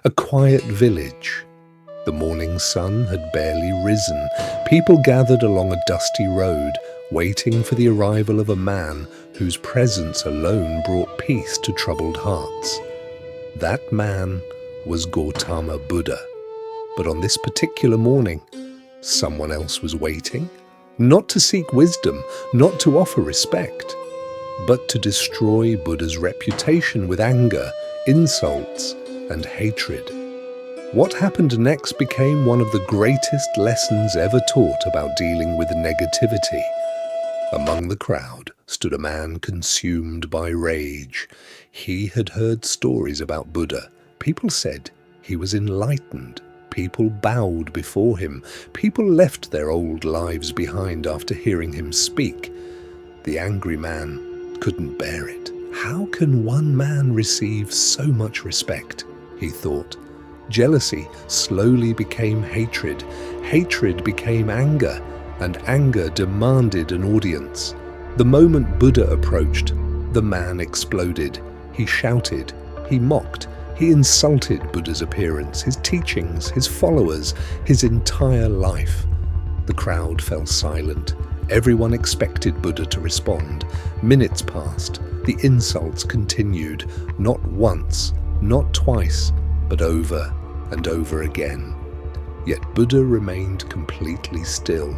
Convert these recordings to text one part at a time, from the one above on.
A quiet village. The morning sun had barely risen. People gathered along a dusty road, waiting for the arrival of a man whose presence alone brought peace to troubled hearts. That man was Gautama Buddha. But on this particular morning, someone else was waiting, not to seek wisdom, not to offer respect, but to destroy Buddha's reputation with anger, insults, and hatred. What happened next became one of the greatest lessons ever taught about dealing with negativity. Among the crowd stood a man consumed by rage. He had heard stories about Buddha. People said he was enlightened. People bowed before him. People left their old lives behind after hearing him speak. The angry man couldn't bear it. How can one man receive so much respect? He thought. Jealousy slowly became hatred. Hatred became anger, and anger demanded an audience. The moment Buddha approached, the man exploded. He shouted, he mocked, he insulted Buddha's appearance, his teachings, his followers, his entire life. The crowd fell silent. Everyone expected Buddha to respond. Minutes passed. The insults continued, not once, not twice, but over and over again. Yet Buddha remained completely still.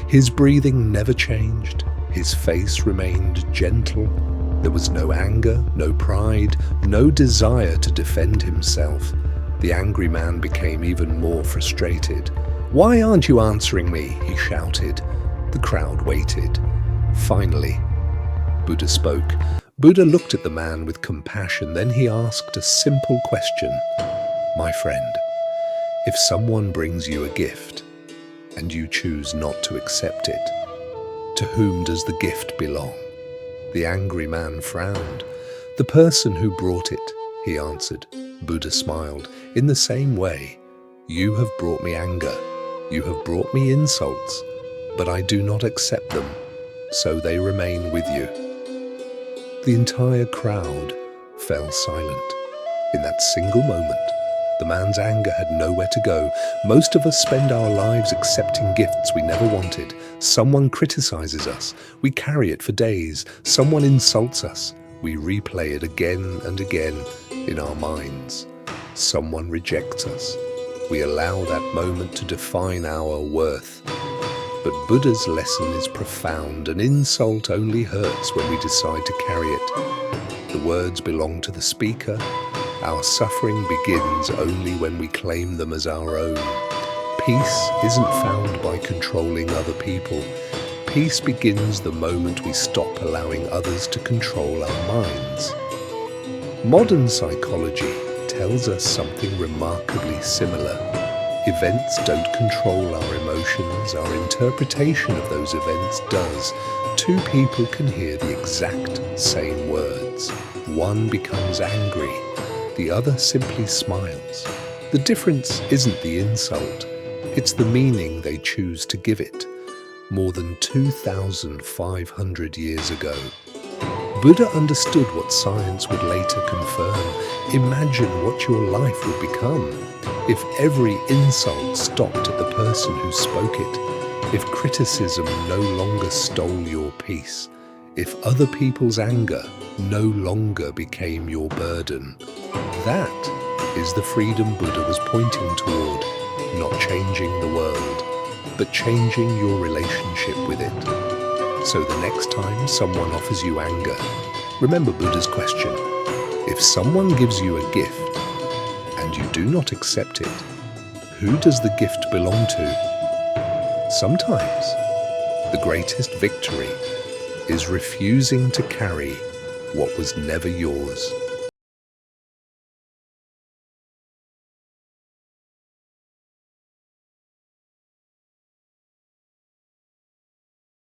His breathing never changed. His face remained gentle. There was no anger, no pride, no desire to defend himself. The angry man became even more frustrated. "Why aren't you answering me?" he shouted. The crowd waited. Finally, Buddha spoke. Buddha looked at the man with compassion. Then he asked a simple question. "My friend, if someone brings you a gift and you choose not to accept it, to whom does the gift belong?" The angry man frowned. "The person who brought it," he answered. Buddha smiled. "In the same way, you have brought me anger. You have brought me insults, but I do not accept them, so they remain with you." The entire crowd fell silent. In that single moment, the man's anger had nowhere to go. Most of us spend our lives accepting gifts we never wanted. Someone criticizes us. We carry it for days. Someone insults us. We replay it again and again in our minds. Someone rejects us. We allow that moment to define our worth. But Buddha's lesson is profound. An insult only hurts when we decide to carry it. The words belong to the speaker. Our suffering begins only when we claim them as our own. Peace isn't found by controlling other people. Peace begins the moment we stop allowing others to control our minds. Modern psychology tells us something remarkably similar. Events don't control our emotions, our interpretation of those events does. Two people can hear the exact same words. One becomes angry, the other simply smiles. The difference isn't the insult, it's the meaning they choose to give it. More than 2,500 years ago, Buddha understood what science would later confirm. Imagine what your life would become if every insult stopped at the person who spoke it, if criticism no longer stole your peace, if other people's anger no longer became your burden. That is the freedom Buddha was pointing toward, not changing the world, but changing your relationship with it. So the next time someone offers you anger, remember Buddha's question. If someone gives you a gift and you do not accept it, who does the gift belong to? Sometimes the greatest victory is refusing to carry what was never yours.